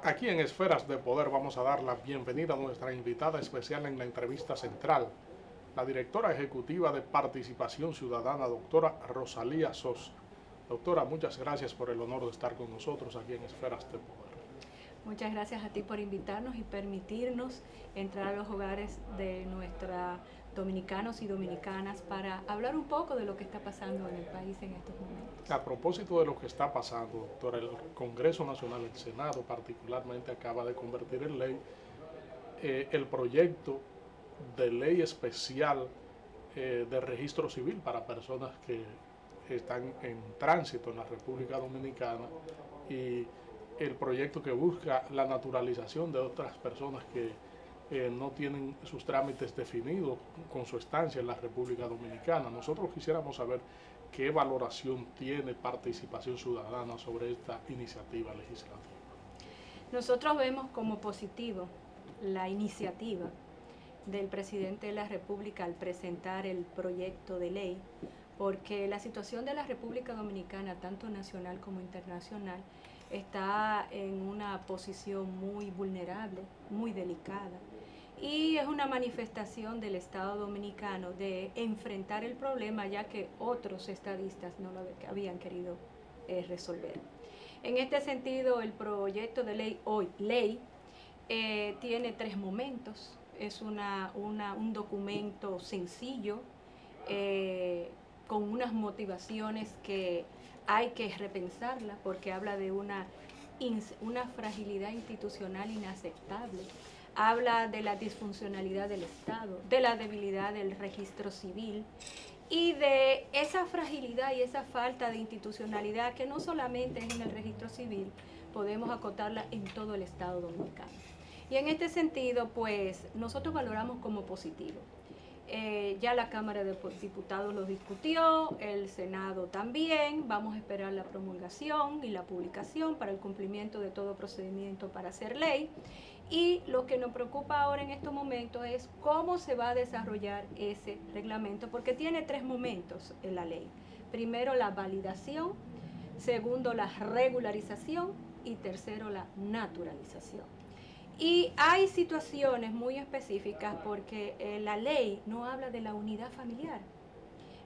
Aquí en Esferas de Poder vamos a dar la bienvenida a nuestra invitada especial en la entrevista central, la directora ejecutiva de Participación Ciudadana, doctora Rosalía Sosa. Doctora, muchas gracias por el honor de estar con nosotros aquí en Esferas de Poder. Muchas gracias a ti por invitarnos y permitirnos entrar a los hogares de nuestros dominicanos y dominicanas para hablar un poco de lo que está pasando en el país en estos momentos. A propósito de lo que está pasando, doctora, el Congreso Nacional, el Senado particularmente, acaba de convertir en ley el proyecto de ley especial de registro civil para personas que están en tránsito en la República Dominicana y el proyecto que busca la naturalización de otras personas que no tienen sus trámites definidos con su estancia en la República Dominicana. Nosotros quisiéramos saber qué valoración tiene Participación Ciudadana sobre esta iniciativa legislativa. Nosotros vemos como positivo la iniciativa del presidente de la República al presentar el proyecto de ley, porque la situación de la República Dominicana, tanto nacional como internacional, está en una posición muy vulnerable, muy delicada, y es una manifestación del Estado dominicano de enfrentar el problema, ya que otros estadistas no lo habían querido resolver. En este sentido, el proyecto de ley, hoy ley, tiene 3 momentos. Es un documento sencillo, con unas motivaciones que hay que repensarla, porque habla de una fragilidad institucional inaceptable. Habla de la disfuncionalidad del Estado, de la debilidad del registro civil y de esa fragilidad y esa falta de institucionalidad que no solamente es en el registro civil, podemos acotarla en todo el Estado dominicano. Y en este sentido, pues, nosotros valoramos como positivo. Ya la Cámara de Diputados lo discutió, el Senado también. Vamos a esperar la promulgación y la publicación para el cumplimiento de todo procedimiento para hacer ley. Y lo que nos preocupa ahora en estos momentos es cómo se va a desarrollar ese reglamento, porque tiene 3 momentos en la ley. Primero, la validación; segundo, la regularización; y tercero, la naturalización. Y hay situaciones muy específicas porque la ley no habla de la unidad familiar,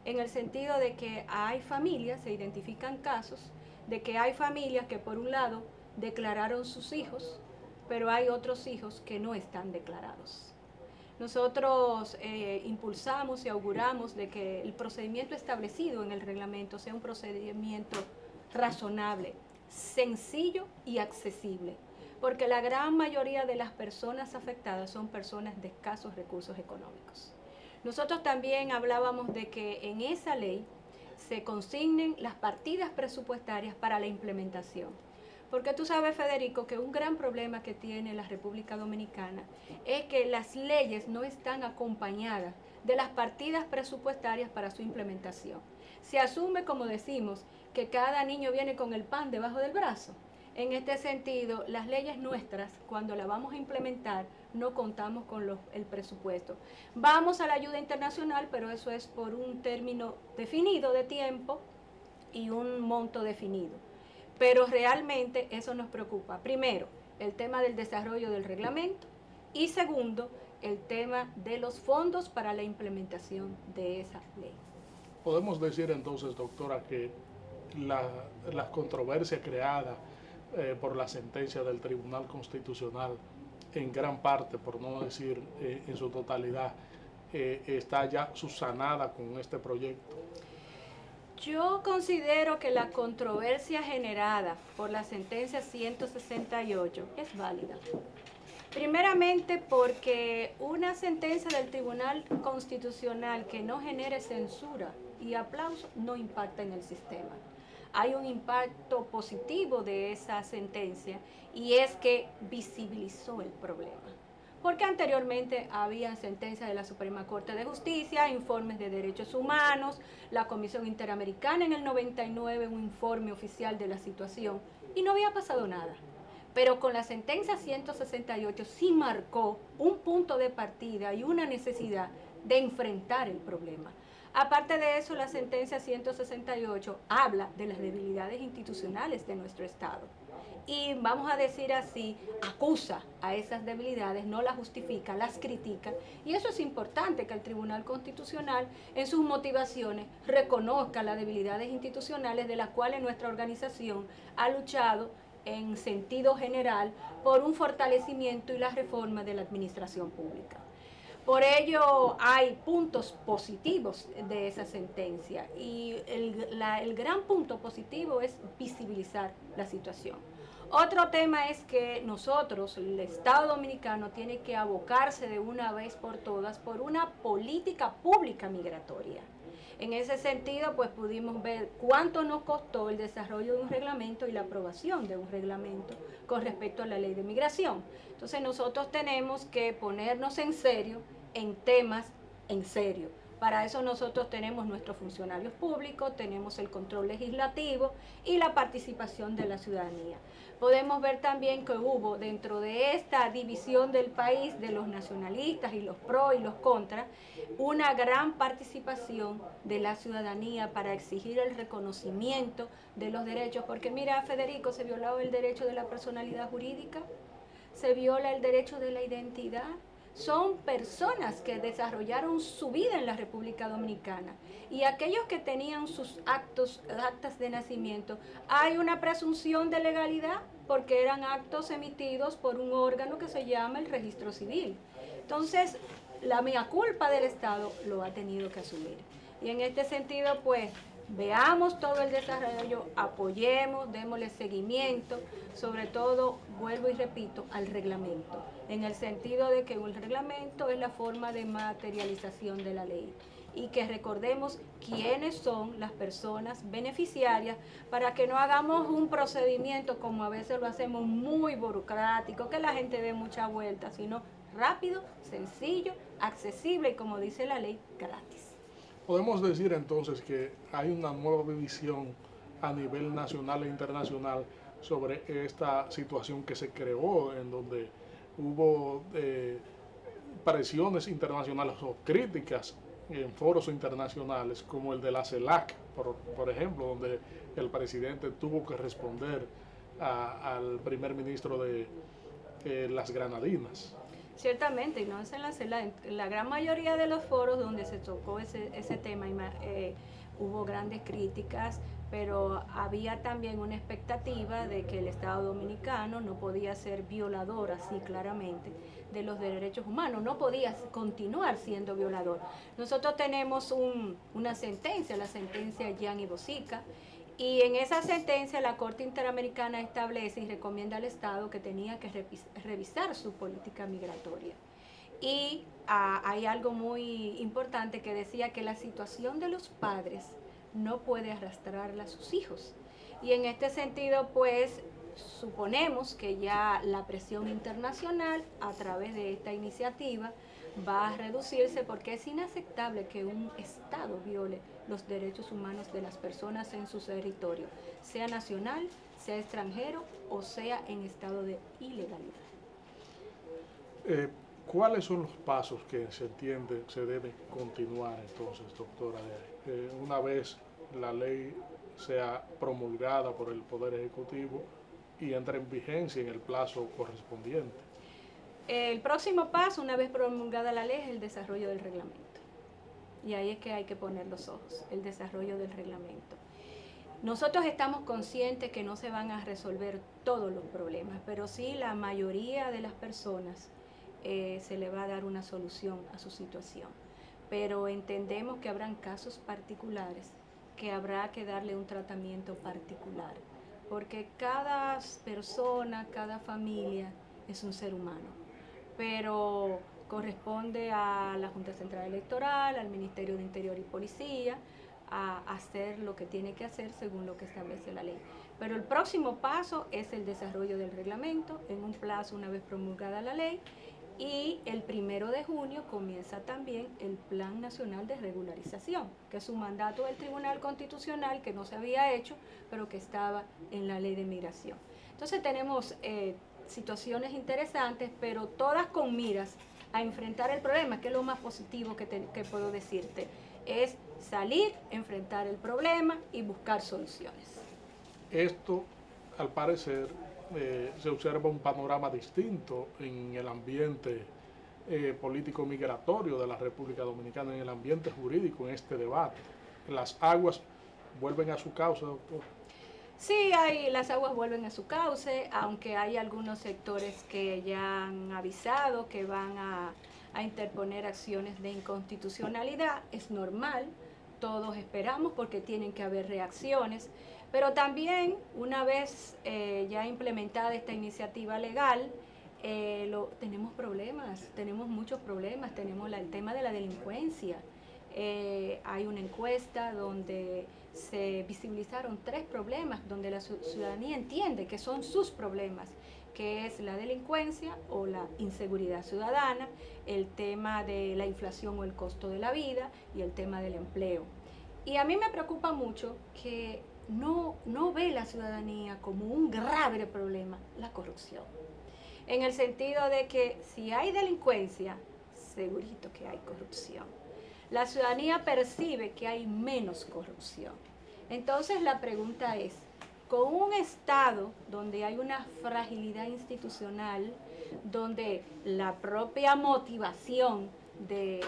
en el sentido de que hay familias, se identifican casos de que hay familias que por un lado declararon sus hijos, pero hay otros hijos que no están declarados. Nosotros impulsamos y auguramos de que el procedimiento establecido en el reglamento sea un procedimiento razonable, sencillo y accesible, porque la gran mayoría de las personas afectadas son personas de escasos recursos económicos. Nosotros también hablábamos de que en esa ley se consignen las partidas presupuestarias para la implementación. Porque tú sabes, Federico, que un gran problema que tiene la República Dominicana es que las leyes no están acompañadas de las partidas presupuestarias para su implementación. Se asume, como decimos, que cada niño viene con el pan debajo del brazo. En este sentido, las leyes nuestras, cuando las vamos a implementar, no contamos con el presupuesto. Vamos a la ayuda internacional, pero eso es por un término definido de tiempo y un monto definido. Pero realmente eso nos preocupa. Primero, el tema del desarrollo del reglamento, y segundo, el tema de los fondos para la implementación de esa ley. Podemos decir entonces, doctora, que las controversias creadas por la sentencia del Tribunal Constitucional, en gran parte, por no decir en su totalidad, está ya subsanada con este proyecto. Yo considero que la controversia generada por la sentencia 168 es válida. Primeramente porque una sentencia del Tribunal Constitucional que no genere censura y aplauso no impacta en el sistema. Hay un impacto positivo de esa sentencia, y es que visibilizó el problema. Porque anteriormente había sentencias de la Suprema Corte de Justicia, informes de derechos humanos, la Comisión Interamericana en el 99, un informe oficial de la situación, y no había pasado nada. Pero con la sentencia 168 sí marcó un punto de partida y una necesidad de enfrentar el problema. Aparte de eso, la sentencia 168 habla de las debilidades institucionales de nuestro Estado. y, vamos a decir así, acusa a esas debilidades, no las justifica, las critica. Y eso es importante, que el Tribunal Constitucional en sus motivaciones reconozca las debilidades institucionales de las cuales nuestra organización ha luchado en sentido general por un fortalecimiento y la reforma de la administración pública. Por ello hay puntos positivos de esa sentencia y el gran punto positivo es visibilizar la situación. Otro tema es que nosotros, el Estado Dominicano, tiene que abocarse de una vez por todas por una política pública migratoria. En ese sentido, pues pudimos ver cuánto nos costó el desarrollo de un reglamento y la aprobación de un reglamento con respecto a la ley de migración. Entonces nosotros tenemos que ponernos en serio en temas en serio. Para eso nosotros tenemos nuestros funcionarios públicos, tenemos el control legislativo y la participación de la ciudadanía. Podemos ver también que hubo dentro de esta división del país de los nacionalistas y los pro y los contra, una gran participación de la ciudadanía para exigir el reconocimiento de los derechos. Porque mira, Federico, se violó el derecho de la personalidad jurídica, se viola el derecho de la identidad. Son personas que desarrollaron su vida en la República Dominicana y aquellos que tenían sus actas de nacimiento, hay una presunción de legalidad porque eran actos emitidos por un órgano que se llama el Registro Civil. Entonces, la mea culpa del Estado lo ha tenido que asumir. Y en este sentido, pues, veamos todo el desarrollo, apoyemos, démosle seguimiento, sobre todo, vuelvo y repito, al reglamento, en el sentido de que el reglamento es la forma de materialización de la ley y que recordemos quiénes son las personas beneficiarias para que no hagamos un procedimiento como a veces lo hacemos muy burocrático, que la gente dé mucha vuelta, sino rápido, sencillo, accesible y, como dice la ley, gratis. Podemos decir entonces que hay una nueva visión a nivel nacional e internacional sobre esta situación que se creó, en donde hubo presiones internacionales o críticas en foros internacionales, como el de la CELAC, por ejemplo, donde el presidente tuvo que responder al primer ministro de las Granadinas. Ciertamente, y no es en la gran mayoría de los foros donde se tocó ese tema, hubo grandes críticas, pero había también una expectativa de que el Estado Dominicano no podía ser violador así claramente de los derechos humanos, no podía continuar siendo violador. Nosotros tenemos una sentencia, la sentencia Gianni Bosica, y en esa sentencia la Corte Interamericana establece y recomienda al Estado que tenía que revisar su política migratoria. Y hay algo muy importante que decía que la situación de los padres no puede arrastrarla a sus hijos. Y en este sentido, pues, suponemos que ya la presión internacional a través de esta iniciativa va a reducirse, porque es inaceptable que un Estado viole los derechos humanos de las personas en su territorio, sea nacional, sea extranjero o sea en estado de ilegalidad. ¿Cuáles son los pasos que se entiende se deben continuar entonces, doctora? Una vez la ley sea promulgada por el Poder Ejecutivo y entre en vigencia en el plazo correspondiente. El próximo paso, una vez promulgada la ley, es el desarrollo del reglamento. Y ahí es que hay que poner los ojos, el desarrollo del reglamento. Nosotros estamos conscientes que no se van a resolver todos los problemas, pero sí la mayoría de las personas se le va a dar una solución a su situación. Pero entendemos que habrán casos particulares que habrá que darle un tratamiento particular, porque cada persona, cada familia es un ser humano, pero corresponde a la Junta Central Electoral, al Ministerio de Interior y Policía, a hacer lo que tiene que hacer según lo que establece la ley. Pero el próximo paso es el desarrollo del reglamento en un plazo una vez promulgada la ley, y el 1 de junio comienza también el Plan Nacional de Regularización, que es un mandato del Tribunal Constitucional que no se había hecho, pero que estaba en la Ley de Migración. Entonces tenemos situaciones interesantes, pero todas con miras a enfrentar el problema, que es lo más positivo que puedo decirte, es salir, enfrentar el problema y buscar soluciones. Esto, al parecer, se observa un panorama distinto en el ambiente político migratorio de la República Dominicana, en el ambiente jurídico, en este debate. Las aguas vuelven a su cauce, doctor. Sí, las aguas vuelven a su cauce, aunque hay algunos sectores que ya han avisado que van a interponer acciones de inconstitucionalidad. Es normal, todos esperamos porque tienen que haber reacciones, pero también una vez ya implementada esta iniciativa legal, tenemos problemas, tenemos muchos problemas, tenemos el tema de la delincuencia. Hay una encuesta donde se visibilizaron 3 problemas donde la ciudadanía entiende que son sus problemas, que es la delincuencia o la inseguridad ciudadana, el tema de la inflación o el costo de la vida y el tema del empleo. Y a mí me preocupa mucho que no ve la ciudadanía como un grave problema la corrupción. En el sentido de que si hay delincuencia, segurito que hay corrupción. La ciudadanía percibe que hay menos corrupción. Entonces la pregunta es, con un Estado donde hay una fragilidad institucional, donde la propia motivación de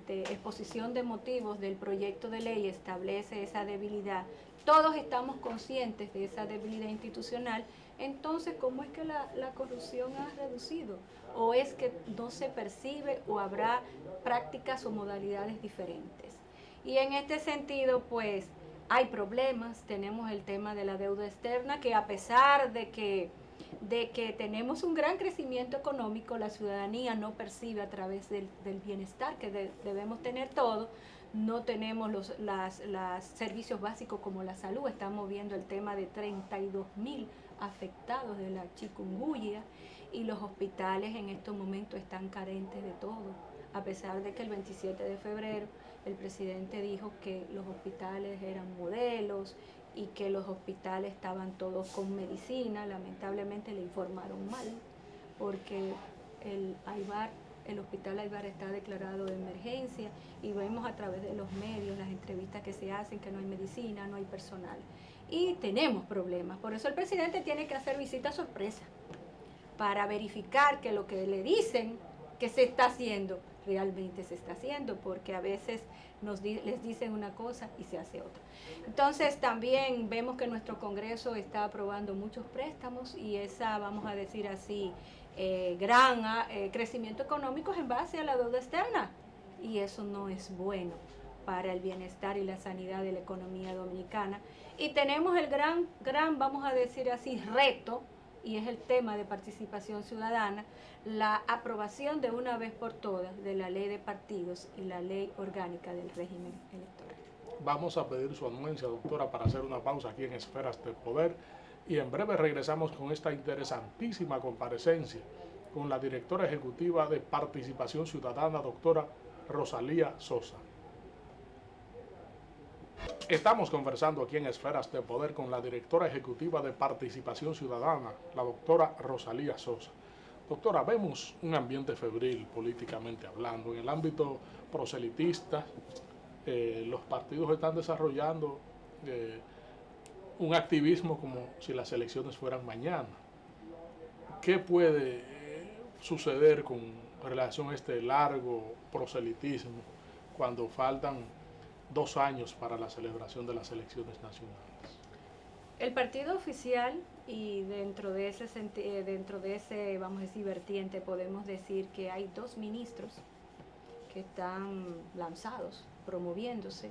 exposición de motivos del proyecto de ley establece esa debilidad, todos estamos conscientes de esa debilidad institucional, entonces ¿cómo es que la corrupción ha reducido? ¿O es que no se percibe o habrá prácticas o modalidades diferentes? Y en este sentido, pues, hay problemas. Tenemos el tema de la deuda externa, que a pesar de que tenemos un gran crecimiento económico, la ciudadanía no percibe a través del bienestar que debemos tener todos. No tenemos los servicios básicos como la salud. Estamos viendo el tema de 32.000 afectados de la chikungunya y los hospitales en estos momentos están carentes de todo, a pesar de que el 27 de febrero el presidente dijo que los hospitales eran modelos y que los hospitales estaban todos con medicina. Lamentablemente le informaron mal, porque el hospital Aybar está declarado de emergencia y vemos a través de los medios, las entrevistas que se hacen, que no hay medicina, no hay personal. Y tenemos problemas. Por eso el presidente tiene que hacer visitas sorpresa para verificar que lo que le dicen que se está haciendo, realmente se está haciendo, porque a veces les dicen una cosa y se hace otra. Entonces también vemos que nuestro Congreso está aprobando muchos préstamos y vamos a decir así, gran crecimiento económico en base a la deuda externa, y eso no es bueno para el bienestar y la sanidad de la economía dominicana. Y tenemos el gran, vamos a decir así, reto, y es el tema de participación ciudadana, la aprobación de una vez por todas de la ley de partidos y la ley orgánica del régimen electoral. Vamos a pedir su anuencia, doctora, para hacer una pausa aquí en Esferas de Poder, y en breve regresamos con esta interesantísima comparecencia con la directora ejecutiva de Participación Ciudadana, doctora Rosalía Sosa. Estamos conversando aquí en Esferas de Poder con la directora ejecutiva de Participación Ciudadana, la doctora Rosalía Sosa. Doctora, vemos un ambiente febril políticamente hablando. En el ámbito proselitista, los partidos están desarrollando un activismo como si las elecciones fueran mañana. ¿Qué puede suceder con relación a este largo proselitismo cuando faltan 2 años para la celebración de las elecciones nacionales? El partido oficial, y dentro de ese, vamos a decir, vertiente, podemos decir que hay 2 ministros que están lanzados, promoviéndose.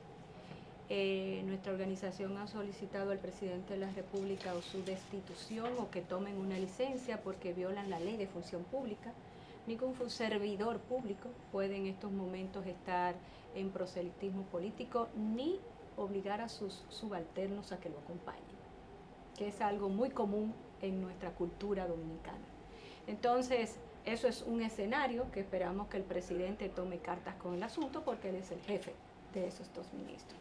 Nuestra organización ha solicitado al presidente de la República o su destitución o que tomen una licencia porque violan la ley de función pública. Ningún servidor público puede en estos momentos estar en proselitismo político ni obligar a sus subalternos a que lo acompañen, que es algo muy común en nuestra cultura dominicana. Entonces, eso es un escenario que esperamos que el presidente tome cartas con el asunto porque él es el jefe de esos 2 ministros.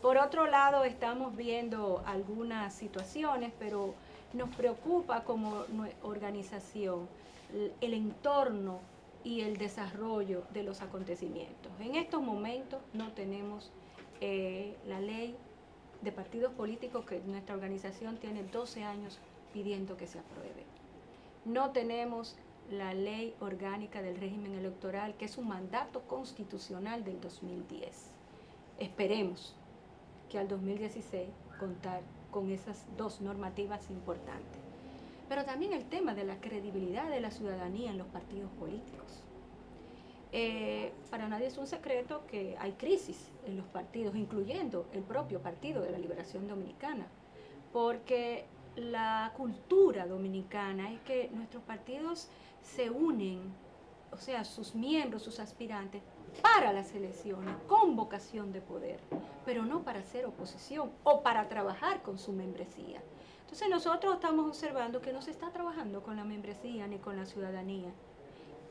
Por otro lado, estamos viendo algunas situaciones, pero nos preocupa como organización el entorno y el desarrollo de los acontecimientos. En estos momentos no tenemos la ley de partidos políticos, que nuestra organización tiene 12 años pidiendo que se apruebe. No tenemos la ley orgánica del régimen electoral, que es un mandato constitucional del 2010. Esperemos que al 2016 contar con esas dos normativas importantes. Pero también el tema de la credibilidad de la ciudadanía en los partidos políticos. Para nadie es un secreto que hay crisis en los partidos, incluyendo el propio Partido de la Liberación Dominicana, porque la cultura dominicana es que nuestros partidos se unen, o sea, sus miembros, sus aspirantes, para las elecciones, con vocación de poder, pero no para hacer oposición o para trabajar con su membresía. Entonces nosotros estamos observando que no se está trabajando con la membresía ni con la ciudadanía.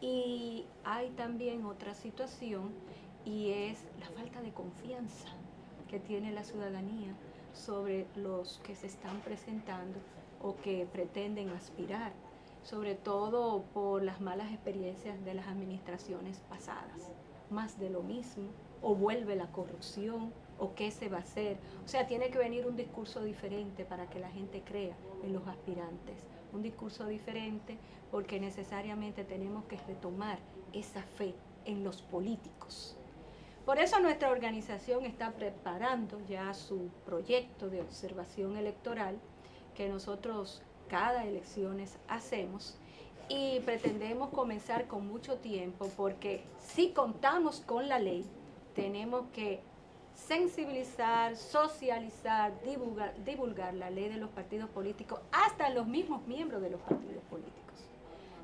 Y hay también otra situación, y es la falta de confianza que tiene la ciudadanía sobre los que se están presentando o que pretenden aspirar, sobre todo por las malas experiencias de las administraciones pasadas. Más de lo mismo, o vuelve la corrupción, o qué se va a hacer. O sea, tiene que venir un discurso diferente para que la gente crea en los aspirantes. Un discurso diferente porque necesariamente tenemos que retomar esa fe en los políticos. Por eso nuestra organización está preparando ya su proyecto de observación electoral que nosotros cada elecciones hacemos, y pretendemos comenzar con mucho tiempo porque si contamos con la ley, tenemos que sensibilizar, socializar, divulgar la ley de los partidos políticos hasta los mismos miembros de los partidos políticos.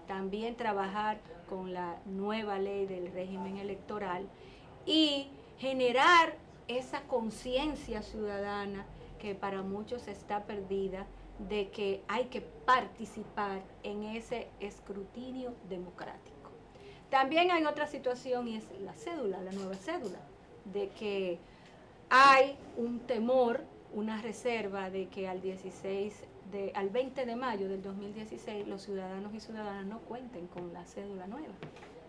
También trabajar con la nueva ley del régimen electoral y generar esa conciencia ciudadana que para muchos está perdida, de que hay que participar en ese escrutinio democrático. También hay otra situación, y es la cédula, la nueva cédula, de que hay un temor, una reserva de que al 20 de mayo del 2016 los ciudadanos y ciudadanas no cuenten con la cédula nueva.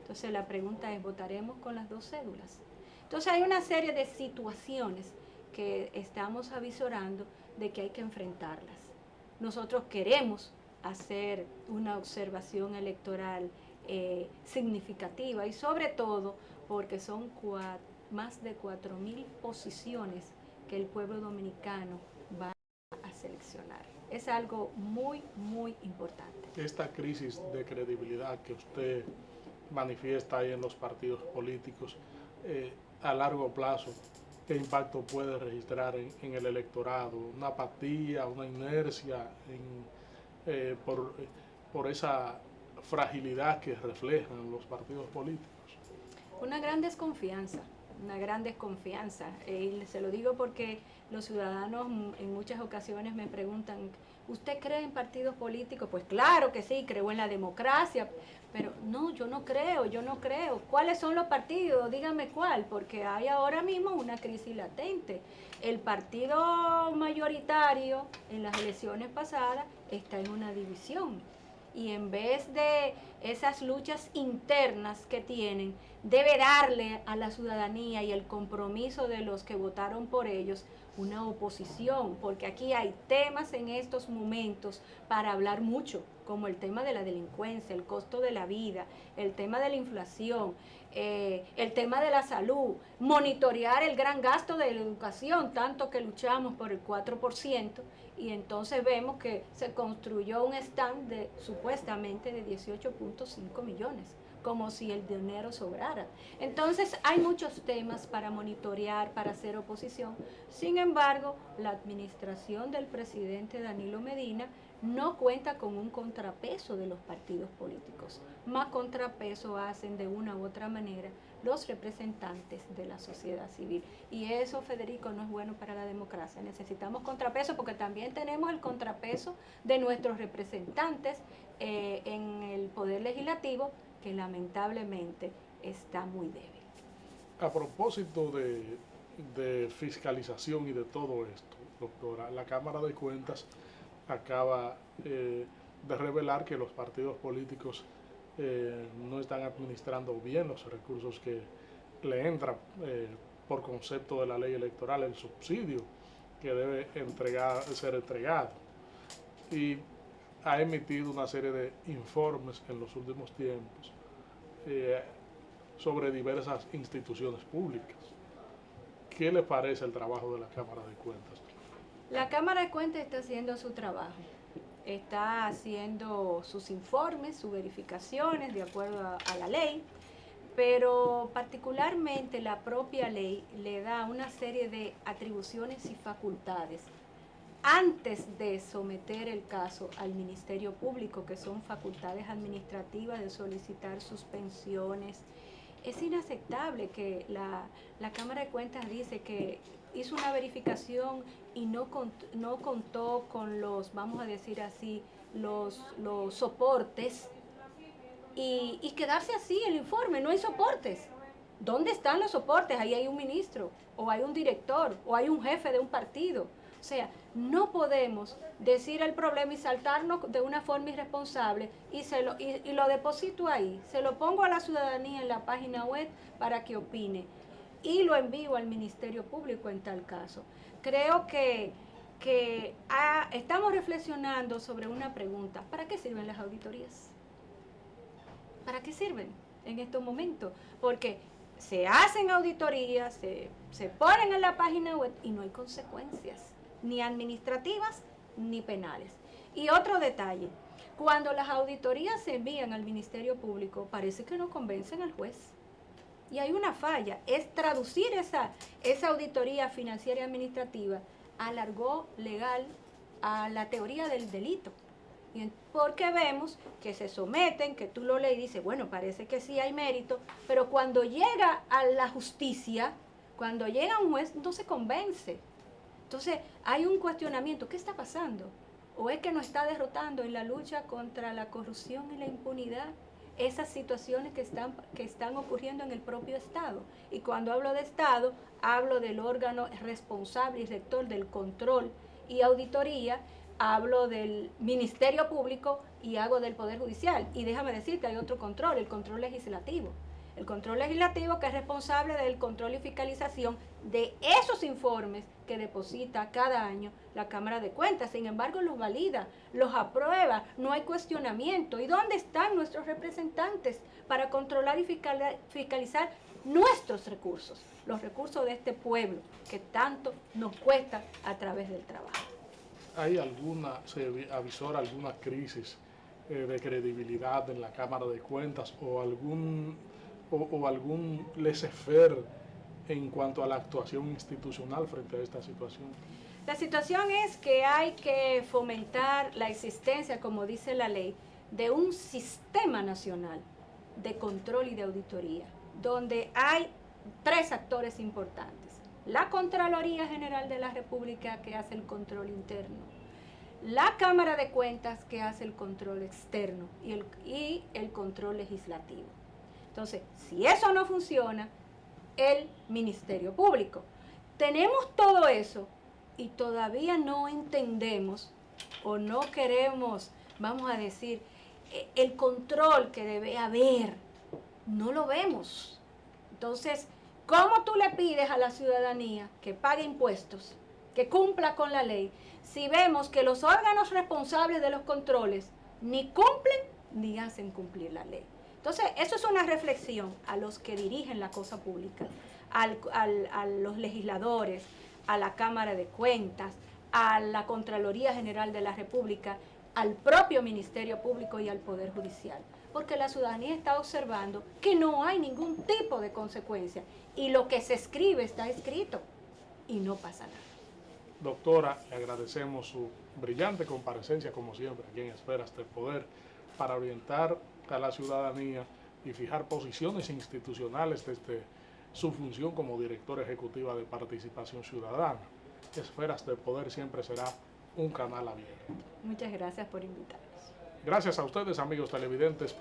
Entonces la pregunta es, ¿votaremos con las dos cédulas? Entonces hay una serie de situaciones que estamos avisorando de que hay que enfrentarlas. Nosotros queremos hacer una observación electoral significativa, y sobre todo porque son más de 4.000 posiciones que el pueblo dominicano va a seleccionar. Es algo muy, muy importante. Esta crisis de credibilidad que usted manifiesta ahí en los partidos políticos, a largo plazo, ¿qué impacto puede registrar en el electorado? ¿Una apatía, una inercia por esa fragilidad que reflejan los partidos políticos? Una gran desconfianza, una gran desconfianza. Y se lo digo porque los ciudadanos en muchas ocasiones me preguntan, ¿usted cree en partidos políticos? Pues claro que sí, creo en la democracia, pero no, yo no creo. ¿Cuáles son los partidos? Dígame cuál, porque hay ahora mismo una crisis latente. El partido mayoritario en las elecciones pasadas está en una división, y en vez de esas luchas internas que tienen, debe darle a la ciudadanía y el compromiso de los que votaron por ellos una oposición, porque aquí hay temas en estos momentos para hablar mucho, como el tema de la delincuencia, el costo de la vida, el tema de la inflación, el tema de la salud, monitorear el gran gasto de la educación, tanto que luchamos por el 4%, y entonces vemos que se construyó un stand de supuestamente de 18.5 millones, como si el dinero sobrara. Entonces hay muchos temas para monitorear, para hacer oposición. Sin embargo, la administración del presidente Danilo Medina no cuenta con un contrapeso de los partidos políticos. Más contrapeso hacen de una u otra manera los representantes de la sociedad civil. Y eso, Federico, no es bueno para la democracia. Necesitamos contrapeso porque también tenemos el contrapeso de nuestros representantes en el Poder Legislativo, que lamentablemente está muy débil. A propósito de fiscalización y de todo esto, doctora, la Cámara de Cuentas acaba de revelar que los partidos políticos no están administrando bien los recursos que le entran por concepto de la ley electoral, el subsidio que debe ser entregado. Y ha emitido una serie de informes en los últimos tiempos sobre diversas instituciones públicas. ¿Qué le parece el trabajo de la Cámara de Cuentas? La Cámara de Cuentas está haciendo su trabajo, está haciendo sus informes, sus verificaciones de acuerdo a la ley, pero particularmente la propia ley le da una serie de atribuciones y facultades antes de someter el caso al Ministerio Público, que son facultades administrativas de solicitar suspensiones. Es inaceptable que la Cámara de Cuentas dice que hizo una verificación y no contó con los, vamos a decir así, los soportes y quedarse así el informe, no hay soportes. ¿Dónde están los soportes? Ahí hay un ministro, o hay un director, o hay un jefe de un partido. O sea, no podemos decir el problema y saltarnos de una forma irresponsable y lo deposito ahí, se lo pongo a la ciudadanía en la página web para que opine y lo envío al Ministerio Público en tal caso. Creo que estamos reflexionando sobre una pregunta: ¿para qué sirven las auditorías? ¿Para qué sirven en estos momentos? Porque se hacen auditorías, se ponen en la página web y no hay consecuencias, ni administrativas ni penales. Y otro detalle, cuando las auditorías se envían al Ministerio Público, parece que no convencen al juez. Y hay una falla, es traducir esa auditoría financiera y administrativa al argot legal, a la teoría del delito. Porque vemos que se someten, que tú lo lees y dices, bueno, parece que sí hay mérito, pero cuando llega a la justicia, cuando llega un juez, no se convence. Entonces hay un cuestionamiento: ¿qué está pasando? ¿O es que nos está derrotando en la lucha contra la corrupción y la impunidad? Esas situaciones que están ocurriendo en el propio Estado. Y cuando hablo de Estado, hablo del órgano responsable y rector del control y auditoría, hablo del Ministerio Público y hago del Poder Judicial. Y déjame decirte, hay otro control, el control legislativo. El control legislativo, que es responsable del control y fiscalización de esos informes que deposita cada año la Cámara de Cuentas. Sin embargo, los valida, los aprueba, no hay cuestionamiento. ¿Y dónde están nuestros representantes para controlar y fiscalizar nuestros recursos? Los recursos de este pueblo que tanto nos cuesta a través del trabajo. ¿Se avisora alguna crisis de credibilidad en la Cámara de Cuentas o algún laissez-faire en cuanto a la actuación institucional frente a esta situación? La situación es que hay que fomentar la existencia, como dice la ley, de un sistema nacional de control y de auditoría, donde hay 3 actores importantes: la Contraloría General de la República, que hace el control interno, la Cámara de Cuentas, que hace el control externo, y el control legislativo. Entonces, si eso no funciona, el Ministerio Público. Tenemos todo eso y todavía no entendemos o no queremos, vamos a decir, el control que debe haber, no lo vemos. Entonces, ¿cómo tú le pides a la ciudadanía que pague impuestos, que cumpla con la ley, si vemos que los órganos responsables de los controles ni cumplen ni hacen cumplir la ley? Entonces, eso es una reflexión a los que dirigen la cosa pública, a los legisladores, a la Cámara de Cuentas, a la Contraloría General de la República, al propio Ministerio Público y al Poder Judicial. Porque la ciudadanía está observando que no hay ningún tipo de consecuencia y lo que se escribe está escrito y no pasa nada. Doctora, le agradecemos su brillante comparecencia, como siempre, aquí en Esferas del Poder, para orientar a la ciudadanía y fijar posiciones institucionales desde su función como directora ejecutiva de Participación Ciudadana. Esferas del Poder siempre será un canal abierto. Muchas gracias por invitarnos. Gracias a ustedes, amigos televidentes,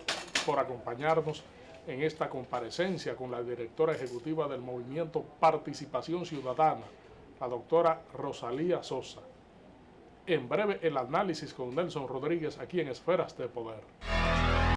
por acompañarnos en esta comparecencia con la directora ejecutiva del Movimiento Participación Ciudadana, la doctora Rosalía Sosa. En breve, el análisis con Nelson Rodríguez aquí en Esferas del Poder.